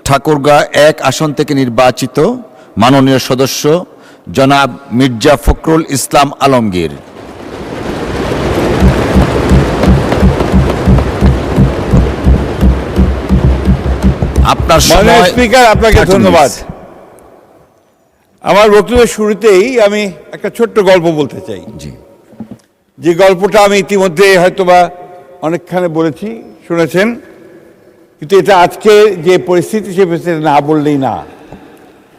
ঠাকুরগাঁ 1 আসন থেকে নির্বাচিত মাননীয় সদস্য জনাব মির্জা ফখরুল ইসলাম আলমগীর। আপনার মাননীয় স্পিকার, আপনাকে ধন্যবাদ। আমার বক্তব্যের শুরুতেই আমি একটা ছোট্ট গল্প বলতে চাই। জি। যে গল্পটা আমি ইতিমধ্যে হয়তোবা অনেকখানে বলেছি, শুনেছেন, কিন্তু এটা আজকে যে পরিস্থিতি সে পরিস্থিতি না বললেই না।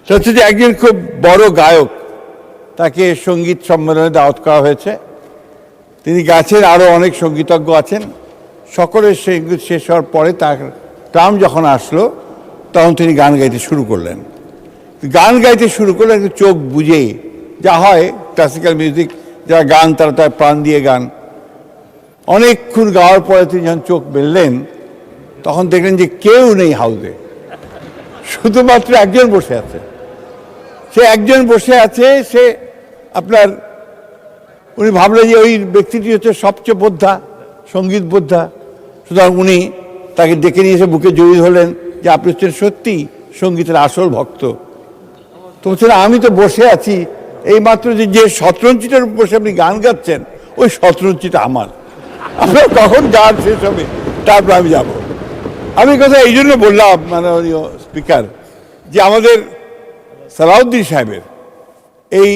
সেটা হচ্ছে যে একজন খুব বড় গায়ক, তাকে সঙ্গীত সম্মেলনে দাওয়াত করা হয়েছে। তিনি গাছের আরও অনেক সঙ্গীতজ্ঞ আছেন। সকলের সঙ্গীত শেষ হওয়ার পরে তার টার্ম যখন আসলো, তখন তিনি গান গাইতে শুরু করলেন। গান গাইতে শুরু করলেন একটু চোখ বুঝে, যা হয় ক্লাসিক্যাল মিউজিক, যারা গান তারা তার প্রাণ দিয়ে গান। অনেকক্ষণ গাওয়ার পরে তিনি যখন চোখ মেললেন, তখন দেখলেন যে কেউ নেই হাউসে, শুধুমাত্র একজন বসে আছে। সে একজন বসে আছে, সে আপনার, উনি ভাবলেন যে ওই ব্যক্তিটি হচ্ছে সবচেয়ে বোদ্ধা, সঙ্গীত বোদ্ধা। সুতরাং উনি তাকে ডেকে নিয়ে এসে বুকে জড়িয়ে ধরলেন যে আপনি হচ্ছেন সত্যি সঙ্গীতের আসল ভক্ত। তো বলছেন আমি তো বসে আছি, এইমাত্র যে শতরঞ্চিটার উপর বসে আপনি গান গাচ্ছেন, ওই শতরঞ্চিটা আমার। আপনার কখন গান শেষ হবে তারপর আমি যাব। আমি কথা এই জন্য বললাম মাননীয় স্পিকার, যে আমাদের সালাউদ্দিন সাহেবের এই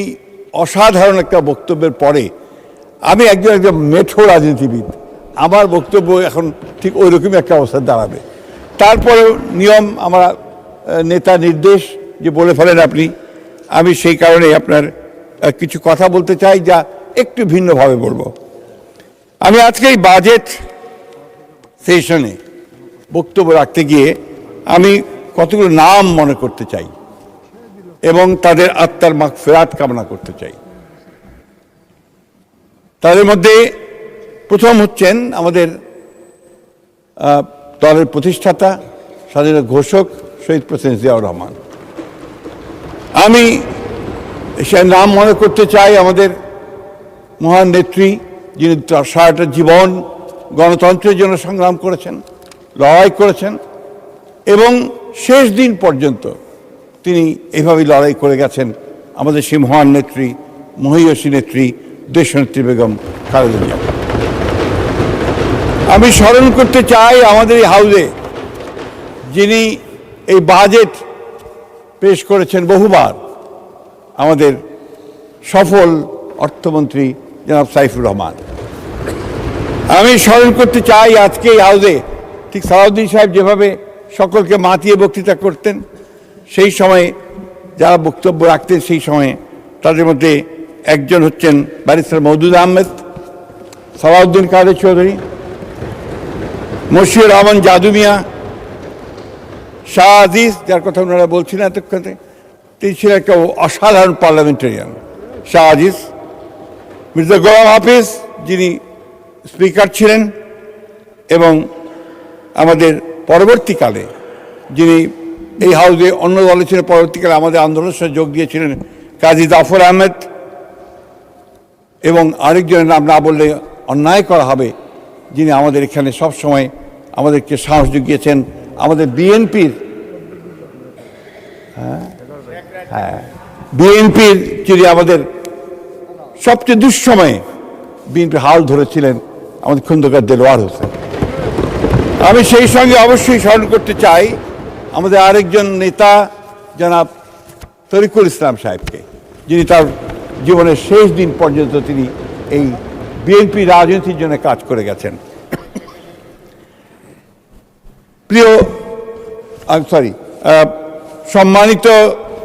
অসাধারণ একটা বক্তব্যের পরে আমি একজন মেঠো রাজনীতিবিদ, আমার বক্তব্য এখন ঠিক ওই রকমই একটা অবস্থা দাঁড়াবে। তারপরে নিয়ম, আমার নেতা নির্দেশ যে বলে ফেলেন আপনি, আমি সেই কারণে আপনার কিছু কথা বলতে চাই, যা একটু ভিন্নভাবে বলবো। আমি আজকে এই বাজেট সেশনে বক্তব্য রাখতে গিয়ে আমি কতগুলো নাম মনে করতে চাই এবং তাদের আত্মার মাগফিরাত কামনা করতে চাই। তাদের মধ্যে প্রথম হচ্ছেন আমাদের দলের প্রতিষ্ঠাতা, স্বাধীনতা ঘোষক শহীদ প্রেসিডেন্ট জিয়াউর রহমান। আমি সে নাম মনে করতে চাই আমাদের মহান নেত্রী, যিনি সারাটা জীবন গণতন্ত্রের জন্য সংগ্রাম করেছেন, লড়াই করেছেন এবং শেষ দিন পর্যন্ত তিনি এইভাবেই লড়াই করে গেছেন। আমাদের সেই মহান নেত্রী, মহীয়সী নেত্রী, দেশনেত্রী বেগম খালেদা জিয়া। আমি স্মরণ করতে চাই আমাদের এই হাউসে যিনি এই বাজেট পেশ করেছেন বহুবার, আমাদের সফল অর্থমন্ত্রী জনাব সাইফুর রহমান। আমি স্মরণ করতে চাই আজকে এই হাউসে ঠিক সালাউদ্দিন সাহেব যেভাবে সকলকে মাতিয়ে বক্তৃতা করতেন, সেই সময়ে যারা বক্তব্য রাখতেন সেই সময়ে তাদের মধ্যে একজন হচ্ছেন ব্যারিস্টার মওদুদ আহমেদ, সালাউদ্দিন কাদের চৌধুরী, মশিউর রহমান জাদু মিয়া, শাহ আজিজ, যার কথা ওনারা বলছিলেন এতক্ষণে, তিনি ছিলেন একটা অসাধারণ পার্লামেন্টারিয়ান শাহ আজিজ, মির্জা গোলাম হাফিজ যিনি স্পিকার ছিলেন এবং আমাদের পরবর্তীকালে যিনি এই হাউসে অন্য দলে ছিলেন, পরবর্তীকালে আমাদের আন্দোলনের সাথে যোগ দিয়েছিলেন কাজী জাফর আহমেদ, এবং আরেকজনের নাম না বললে অন্যায় করা হবে, যিনি আমাদের এখানে সবসময় আমাদেরকে সাহস জুগিয়েছেন, আমাদের বিএনপির যিনি আমাদের সবচেয়ে দুঃসময়ে বিএনপির হাল ধরেছিলেন, আমাদের খন্দকার দেলোয়ার হোসেন। আমি সেই সঙ্গে অবশ্যই স্মরণ করতে চাই আমাদের আরেকজন নেতা জনাব তরিকুল ইসলাম সাহেবকে, যিনি তার জীবনের শেষ দিন পর্যন্ত তিনি এই বিএনপি রাজনীতির জন্য কাজ করে গেছেন। প্রিয় সম্মানিত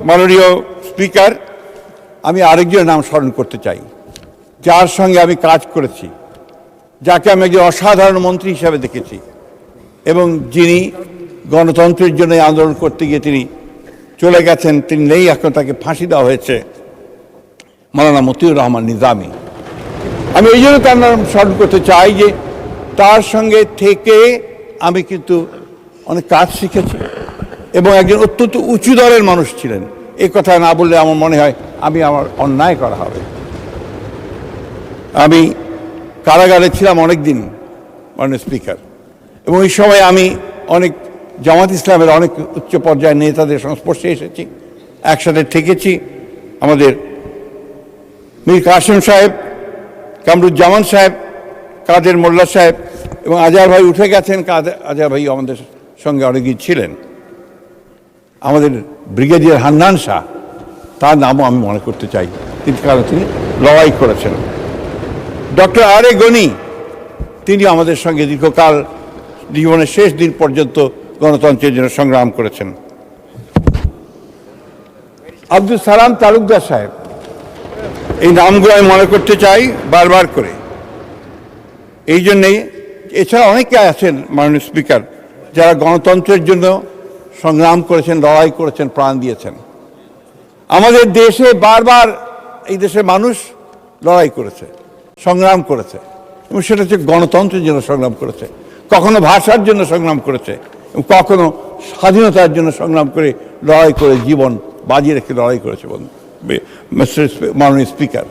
মাননীয় স্পিকার, আমি আরেকজনের নাম স্মরণ করতে চাই, যার সঙ্গে আমি কাজ করেছি, যাকে আমি একজন অসাধারণ মন্ত্রী হিসাবে দেখেছি এবং যিনি গণতন্ত্রের জন্য আন্দোলন করতে গিয়ে তিনি চলে গেছেন, তিনি নেই এখন, তাকে ফাঁসি দেওয়া হয়েছে, মাওলানা মতিউর রহমান নিজামী। আমি এই জন্য তার নাম স্মরণ করতে চাই যে তার সঙ্গে থেকে আমি কিন্তু অনেক কাজ শিখেছি এবং একজন অত্যন্ত উঁচু দরের মানুষ ছিলেন। এই কথা না বললে আমার মনে হয় আমার অন্যায় করা হবে। আমি কারাগারে ছিলাম অনেক দিন মাননীয় স্পিকার, এবং ওই সময় আমি অনেক জামাত ইসলামের অনেক উচ্চ পর্যায়ের নেতাদের সংস্পর্শে এসেছি, একসাথে থেকেছি। আমাদের মীর কাসেম সাহেব, কামরুজ্জামান সাহেব, কাদের মোল্লা সাহেব এবং আজহার ভাই উঠে গেছেন, আজহার ভাই আমাদের সঙ্গে অনেকদিন ছিলেন। আমাদের ব্রিগেডিয়ার হান্নান শাহ, তার নামও আমি মনে করতে চাই, কারণ তিনি লড়াই করেছেন। ডক্টর আর এ গনি, তিনি আমাদের সঙ্গে দীর্ঘকাল জীবনের শেষ দিন পর্যন্ত গণতন্ত্রের জন্য সংগ্রাম করেছেন। আব্দুল সালাম তালুকদার সাহেব, এই নামগুলো আমি মনে করতে চাই বারবার করে, এই জন্যেই। এছাড়া অনেকে আছেন মাননীয় স্পিকার, যারা গণতন্ত্রের জন্য সংগ্রাম করেছেন, লড়াই করেছেন, প্রাণ দিয়েছেন। আমাদের দেশে বারবার এই দেশের মানুষ লড়াই করেছে, সংগ্রাম করেছে, এবং সেটা হচ্ছে গণতন্ত্রের জন্য সংগ্রাম করেছে, কখনো ভাষার জন্য সংগ্রাম করেছে, এবং কখনো স্বাধীনতার জন্য সংগ্রাম করে লড়াই করে জীবন বাজি রেখে লড়াই করেছে। মাননীয় স্পিকার,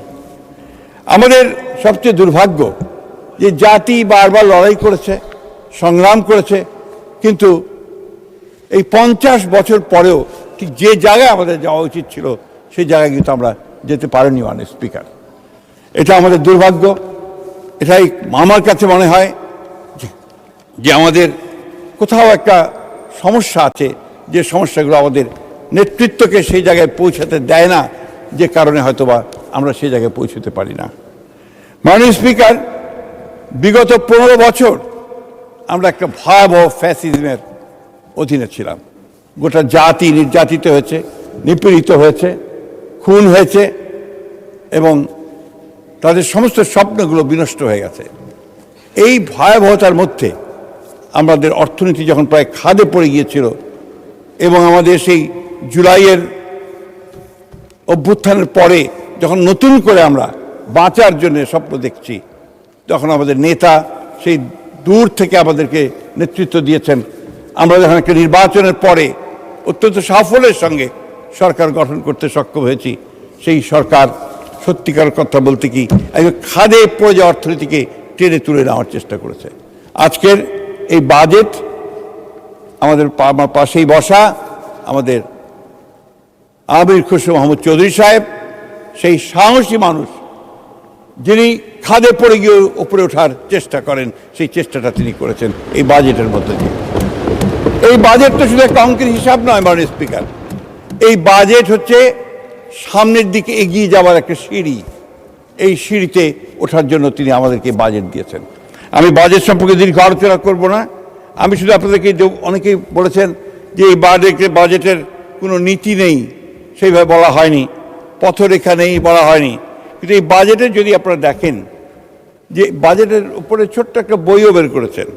আমাদের সবচেয়ে দুর্ভাগ্য যে জাতি বারবার লড়াই করেছে, সংগ্রাম করেছে, কিন্তু এই 50 বছর পরেও ঠিক যে জায়গায় আমাদের যাওয়া উচিত ছিল সেই জায়গায় কিন্তু আমরা যেতে পারিনি মাননীয় স্পিকার। এটা আমাদের দুর্ভাগ্য। এটাই আমার কাছে মনে হয় যে আমাদের কোথাও একটা সমস্যা আছে, যে সমস্যাগুলো আমাদের নেতৃত্বকে সেই জায়গায় পৌঁছাতে দেয় না, যে কারণে হয়তোবা আমরা সেই জায়গায় পৌঁছতে পারি না। মাননীয় স্পিকার, বিগত 15 বছর আমরা একটা ভয়াবহ ফ্যাসিজমের অধীনে ছিলাম। গোটা জাতি নির্যাতিত হয়েছে, নিপীড়িত হয়েছে, খুন হয়েছে, এবং তাদের সমস্ত স্বপ্নগুলো বিনষ্ট হয়ে গেছে। এই ভয়াবহতার মধ্যে আমাদের অর্থনীতি যখন প্রায় খাদে পড়ে গিয়েছিল, এবং আমাদের সেই জুলাইয়ের অভ্যুত্থানের পরে যখন নতুন করে আমরা বাঁচার জন্য স্বপ্ন দেখছি, তখন আমাদের নেতা সেই দূর থেকে আমাদেরকে নেতৃত্ব দিয়েছেন। আমরা যখন একটা নির্বাচনের পরে অত্যন্ত সাফল্যের সঙ্গে সরকার গঠন করতে সক্ষম হয়েছি, সেই সরকার সত্যিকার কথা বলতে কি খাদে পড়ে যাওয়া অর্থনীতিকে টেনে তুলে নেওয়ার চেষ্টা করেছে। আজকের এই বাজেট, আমাদের পাশেই বসা আমাদের আমির খুশরু মাহমুদ চৌধুরী সাহেব, সেই সাহসী মানুষ যিনি খাদে পড়ে গিয়ে উপরে ওঠার চেষ্টা করেন, সেই চেষ্টাটা তিনি করেছেন এই বাজেটের মধ্যে দিয়ে। এই বাজেট তো শুধু একটা অঙ্কের হিসাব নয় মাননীয় স্পিকার, এই বাজেট হচ্ছে সামনের দিকে এগিয়ে যাওয়ার একটা সিঁড়ি। এই সিঁড়িতে ওঠার জন্য তিনি আমাদেরকে বাজেট দিয়েছেন। আমি বাজেট সম্পর্কে দীর্ঘ আলোচনা করবো না, আমি শুধু আপনাদেরকে, অনেকেই বলেছেন যে এই বাজেটের কোনো নীতি নেই, সেইভাবে বলা হয়নি, পথরেখা নেই বলা হয়নি। কিন্তু এই বাজেটে যদি আপনারা দেখেন, যে বাজেটের উপরে ছোট্ট একটা বইও বের করেছেন,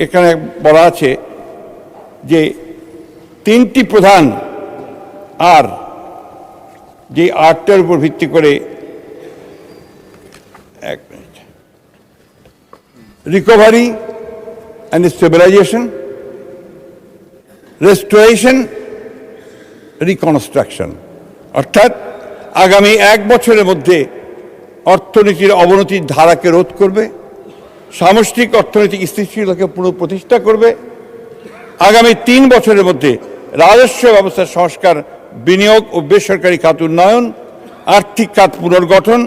এখানে বলা আছে যে 3টি প্রধান আর, যে আর্টটার উপর ভিত্তি করে, এক minute, recovery and stabilisation, restoration, reconstruction, অর্থাৎ আগামী 1 বছরের মধ্যে অর্থনীতির অবনতির ধারাকে রোধ করবে, সামষ্টিক অর্থনৈতিক স্থিতিশীলতাকে পুনঃপ্রতিষ্ঠা করবে, আগামী 3 বছরের মধ্যে রাজস্ব ব্যবস্থার সংস্কার, বিনিয়োগ ও বেসরকারি খাত উন্নয়ন, আর্থিক খাত পুনর্গঠন,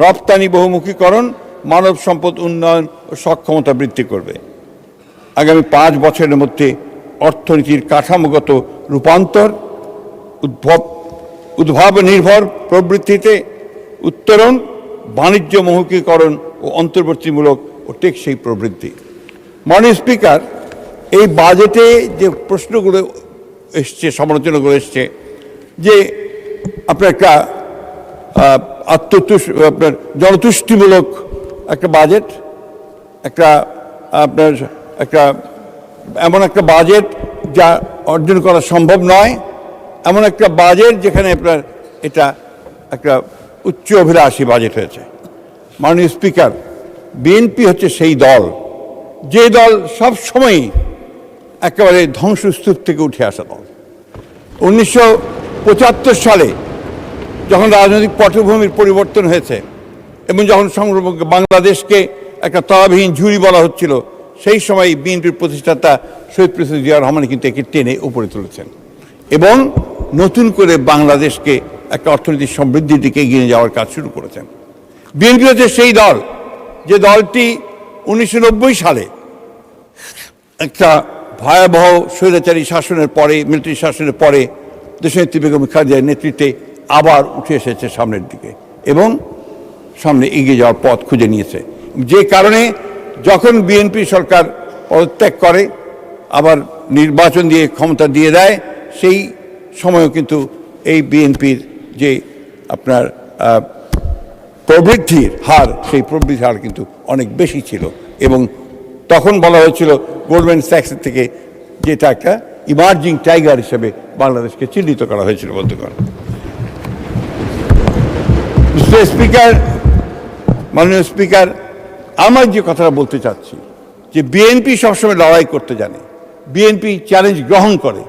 রপ্তানি বহুমুখীকরণ, মানব সম্পদ উন্নয়ন ও সক্ষমতা বৃদ্ধি করবে। আগামী 5 বছরের মধ্যে অর্থনীতির কাঠামোগত রূপান্তর, উদ্ভাব নির্ভর প্রবৃদ্ধিতে উত্তরণ, বাণিজ্য বহুমুখীকরণ ও অন্তর্বর্তীমূলক ও টেকসই প্রবৃদ্ধি। মাননীয় স্পিকার, এই বাজেটে যে প্রশ্নগুলো এসছে, সমালোচনাগুলো এসছে, যে আপনার একটা আপনার জনতুষ্টিমূলক একটা বাজেট, একটা আপনার একটা এমন একটা বাজেট যা অর্জন করা সম্ভব নয়, এমন একটা বাজেট যেখানে আপনার এটা একটা উচ্চ অভিলাষী বাজেট হয়েছে। মাননীয় স্পিকার, বিএনপি হচ্ছে সেই দল, যে দল সবসময়ই একেবারে ধ্বংসস্তূপ থেকে উঠে আসা দল। 1975 সালে যখন রাজনৈতিক পটভূমির পরিবর্তন হয়েছে এবং যখন বাংলাদেশকে একটা তলাবিহীন ঝুড়ি বলা হচ্ছিল, সেই সময় বিএনপির প্রতিষ্ঠাতা শহীদ প্রেসিডেন্ট জিয়া রহমান কিন্তু একে টেনে উপরে তুলেছেন এবং নতুন করে বাংলাদেশকে একটা অর্থনৈতিক সমৃদ্ধির দিকে এগিয়ে যাওয়ার কাজ শুরু করেছেন। বিএনপি হচ্ছে সেই দল যে দলটি 1990 সালে একটা ভয়াবহ স্বৈরাচারী শাসনের পরে, মিলিটারি শাসনের পরে দেশনেত্রী বেগম খালেদার নেতৃত্বে আবার উঠে এসেছে সামনের দিকে এবং সামনে এগিয়ে যাওয়ার পথ খুঁজে নিয়েছে। যে কারণে যখন বিএনপি সরকার পদত্যাগ করে আবার নির্বাচন দিয়ে ক্ষমতা দিয়ে দেয়, সেই সময়ও কিন্তু এই বিএনপির যে আপনার প্রবৃদ্ধির হার, সেই প্রবৃদ্ধির হার কিন্তু অনেক বেশি ছিল এবং তখন বলা হয়েছিল গোল্ডম্যান স্যাক্সের থেকে যেটা একটা ইমার্জিং টাইগার হিসেবে বাংলাদেশকে চিহ্নিত করা হয়েছিল বন্ধুগণ। মিস্টার স্পিকার, মাননীয় স্পিকার, আমার যে কথাটা বলতে চাচ্ছি যে বিএনপি সবসময় লড়াই করতে জানে, বিএনপি চ্যালেঞ্জ গ্রহণ করে,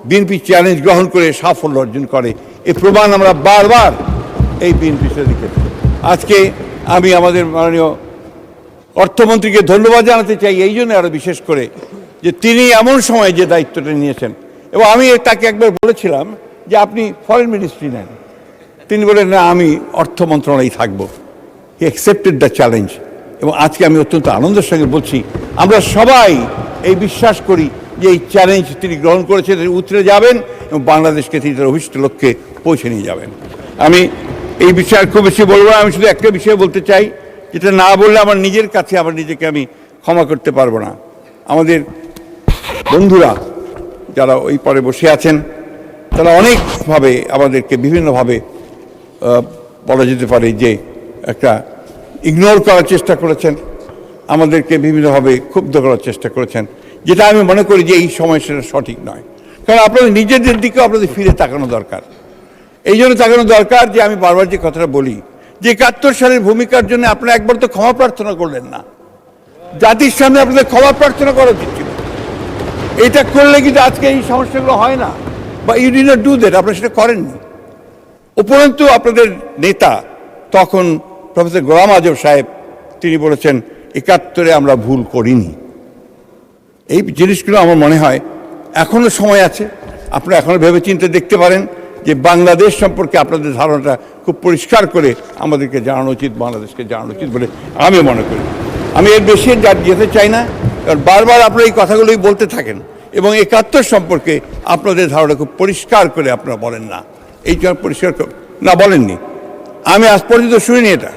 বিএনপি চ্যালেঞ্জ গ্রহণ করে সাফল্য অর্জন করে, এই প্রমাণ আমরা বারবার এই বিএনপির সাথে দেখেছি। আজকে আমি আমাদের মাননীয় অর্থমন্ত্রীকে ধন্যবাদ জানাতে চাই এই জন্য আরও বিশেষ করে যে তিনি এমন সময় যে দায়িত্বটা নিয়েছেন, এবং আমি তাকে একবার বলেছিলাম যে আপনি ফরেন মিনিস্ট্রি নেন, তিনি বলেন না আমি অর্থ মন্ত্রণালয়ে থাকবো। হি অ্যাকসেপ্টেড দ্য চ্যালেঞ্জ এবং আজকে আমি অত্যন্ত আনন্দের সঙ্গে বলছি আমরা সবাই এই বিশ্বাস করি যে এই চ্যালেঞ্জ তিনি গ্রহণ করেছেন, তিনি উতরে যাবেন এবং বাংলাদেশকে তিনি তার অভিষ্ট লক্ষ্যে পৌঁছে নিয়ে যাবেন। আমি এই বিষয়ে খুব বেশি বলবো না, আমি শুধু একটা বিষয় বলতে চাই যেটা না বললে আমার নিজের কাছে আমার নিজেকে আমি ক্ষমা করতে পারবো না। আমাদের বন্ধুরা যারা ওই পরে বসে আছেন তারা অনেকভাবে আমাদেরকে বিভিন্নভাবে বলা যেতে পারে যে একটা ইগনোর করার চেষ্টা করেছেন, আমাদেরকে বিভিন্নভাবে ক্ষুব্ধ করার চেষ্টা করেছেন, যেটা আমি মনে করি যে এই সময় সেটা সঠিক নয়। কারণ আপনাদের নিজেদের দিকেও আপনাদের ফিরে তাকানো দরকার। এই জন্য তাকানো দরকার যে আমি বারবার যে কথাটা বলি যে 71 সালের ভূমিকার জন্য আপনারা একবার তো ক্ষমা প্রার্থনা করলেন না। জাতির সামনে আপনাদের ক্ষমা প্রার্থনা করা উচিত ছিল। এটা করলে কিন্তু আজকে এই সমস্যাগুলো হয় না, বা you did not do that, আপনারা সেটা করেননি। উপরন্তু আপনাদের নেতা তখন প্রফেসর গোলাম আজম সাহেব তিনি বলেছেন 71-এ আমরা ভুল করিনি। এই জিনিসগুলো আমার মনে হয় এখনও সময় আছে, আপনারা এখনও ভেবে চিন্তে দেখতে পারেন যে বাংলাদেশ সম্পর্কে আপনাদের ধারণাটা খুব পরিষ্কার করে আমাদেরকে জানানো উচিত, বাংলাদেশকে জানানো উচিত বলে আমি মনে করি। আমি এর বেশি যেতে চাই না, কারণ বারবার আপনারা এই কথাগুলোই বলতে থাকেন এবং 71 সম্পর্কে আপনাদের ধারণা খুব পরিষ্কার করে আপনারা বলেন না। এই জন্য পরিষ্কার না বলেননি, আমি আজ পর্যন্ত শুনিনি, এটা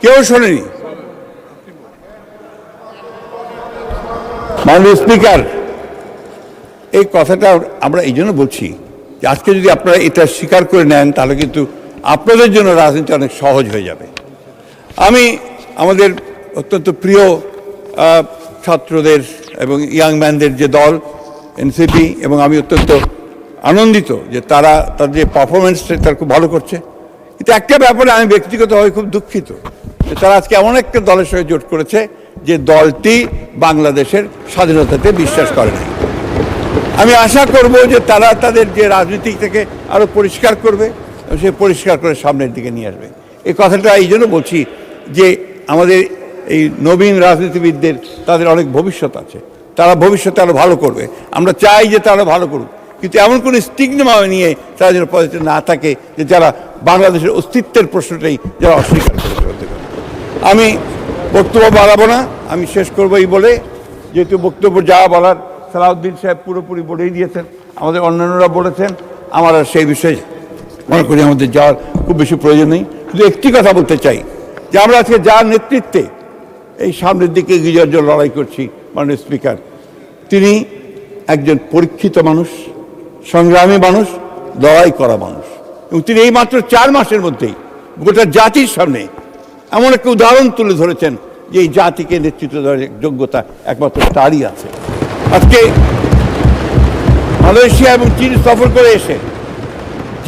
কেউ শোনেনি। মাননীয় স্পিকার, এই কথাটা আমরা এই জন্য বলছি যে আজকে যদি আপনারা এটা স্বীকার করে নেন তাহলে কিন্তু আপনাদের জন্য রাজনীতি অনেক সহজ হয়ে যাবে। আমি আমাদের অত্যন্ত প্রিয় ছাত্রদের এবং ইয়াং ম্যানদের যে দল এনসিপি, এবং আমি অত্যন্ত আনন্দিত যে তারা তাদের যে পারফরমেন্সটা তারা খুব ভালো করছে। কিন্তু একটা ব্যাপারে আমি ব্যক্তিগতভাবে খুব দুঃখিত যে তারা আজকে এমন একটা দলের সঙ্গে জোট করেছে যে দলটি বাংলাদেশের স্বাধীনতাতে বিশ্বাস করে না। আমি আশা করব যে তারা তাদের যে রাজনীতি থেকে আরও পরিষ্কার করবে, সে পরিষ্কার করে সামনের দিকে নিয়ে আসবে। এই কথাটা এই জন্য বলছি যে আমাদের এই নবীন রাজনীতিবিদদের তাদের অনেক ভবিষ্যৎ আছে, তারা ভবিষ্যতে আরও ভালো করবে। আমরা চাই যে তারা ভালো করুক, কিন্তু এমন কোনো স্টিগমা নিয়ে তারা যেন পদে না থাকে যে যারা বাংলাদেশের অস্তিত্বের প্রশ্নটাই যারা অস্বীকার করতে পারে। আমি বক্তব্য বাড়াবো না, আমি শেষ করবো এই বলে, যেহেতু বক্তব্য যা বলার সালাউদ্দিন সাহেব পুরোপুরি বলেই দিয়েছেন, আমাদের অন্যান্যরা বলেছেন, আমার আর সেই বিষয়ে মনে করি আমাদের যাওয়ার খুব বেশি প্রয়োজন নেই। শুধু একটি কথা বলতে চাই যে আমরা আজকে যার নেতৃত্বে এই সামনের দিকে এগিয়ে যাওয়ার জন্য লড়াই করছি, মাননীয় স্পিকার, তিনি একজন পরীক্ষিত মানুষ, সংগ্রামী মানুষ, লড়াই করা মানুষ, এবং তিনি এই মাত্র 4 মাসের মধ্যেই গোটা জাতির সামনে এমন একটা উদাহরণ তুলে ধরেছেন যে এই জাতিকে নেতৃত্ব দেওয়ার যোগ্যতা একমাত্র তারই আছে। আজকে মালয়েশিয়া এবং চীন সফর করে এসে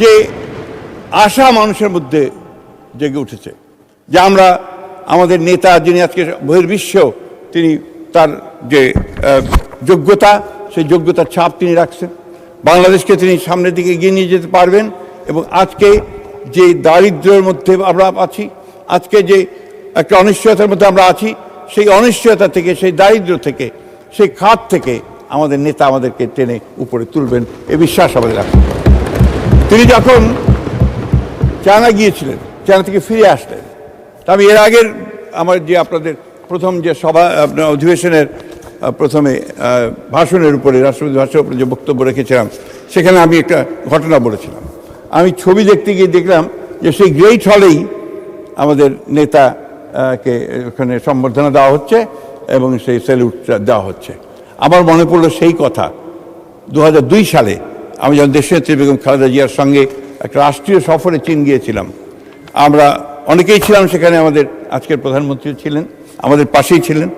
যে আশা মানুষের মধ্যে জেগে উঠেছে যে আমরা আমাদের নেতা যিনি আজকে বহির্বিশ্বেও তিনি তার যে যোগ্যতা, সেই যোগ্যতার ছাপ তিনি রাখছেন, বাংলাদেশকে তিনি সামনের দিকে এগিয়ে নিয়ে যেতে পারবেন। এবং আজকে যে দারিদ্র্যের মধ্যে আমরা আছি, আজকে যে একটা অনিশ্চয়তার মধ্যে আমরা আছি, সেই অনিশ্চয়তা থেকে, সেই দারিদ্র্য থেকে, সেই খাত থেকে আমাদের নেতা আমাদেরকে টেনে উপরে তুলবেন, এ বিশ্বাস আমাদের আছে। তিনি যখন চায়না গিয়েছিলেন, চায়না থেকে ফিরে আসলেন, তা আমি এর আগের আমার যে আপনাদের প্রথম যে সভা আপনার অধিবেশনের প্রথমে ভাষণের উপরে, রাষ্ট্রপতি ভাষণের উপরে যে বক্তব্য রেখেছিলাম, সেখানে আমি একটা ঘটনা বলেছিলাম। আমি ছবি দেখতে গিয়ে দেখলাম যে সেই গ্রেট হলেই আমাদের নেতাকে ওখানে সম্বর্ধনা দেওয়া হচ্ছে এবং সেই স্যালুটটা দেওয়া হচ্ছে। আমার মনে পড়লো সেই কথা 2002 সালে আমি যখন দেশনেত্রী বেগম খালেদা জিয়ার সঙ্গে একটা রাষ্ট্রীয় সফরে চীন গিয়েছিলাম। আমরা অনেকেই ছিলাম সেখানে, আমাদের আজকের প্রধানমন্ত্রী ছিলেন, আমাদের পাশেই ছিলেন।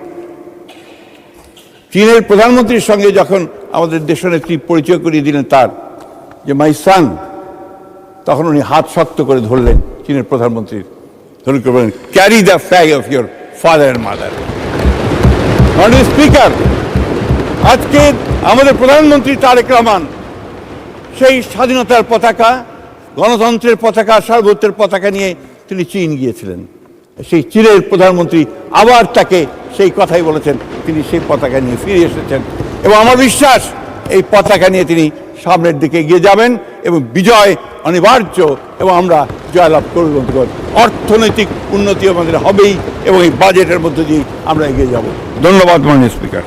চীনের প্রধানমন্ত্রীর সঙ্গে যখন আমাদের দেশনেত্রী পরিচয় করিয়ে দিলেন তার, যে মাই সান, তখন উনি হাত শক্ত করে ধরলেন চীনের প্রধানমন্ত্রীর, ধরে করে বলেন, carry the flag of your father and mother. মাননীয় স্পিকার, আজকে আমাদের প্রধানমন্ত্রী তারেক রহমান সেই স্বাধীনতার পতাকা, গণতন্ত্রের পতাকা, সার্বভৌমত্বের পতাকা নিয়ে তিনি চীন গিয়েছিলেন। সেই চীনের প্রধানমন্ত্রী আবার তাকে সেই কথাই বলেছেন, তিনি সেই পতাকা নিয়ে ফিরে এসেছেন এবং আমার বিশ্বাস এই পতাকা নিয়ে তিনি সামনের দিকে এগিয়ে যাবেন এবং বিজয় অনিবার্য এবং আমরা জয়লাভ করব। অর্থনৈতিক উন্নতি আমাদের হবেই এবং এই বাজেটের মধ্য দিয়ে আমরা এগিয়ে যাব। ধন্যবাদ মাননীয় স্পিকার।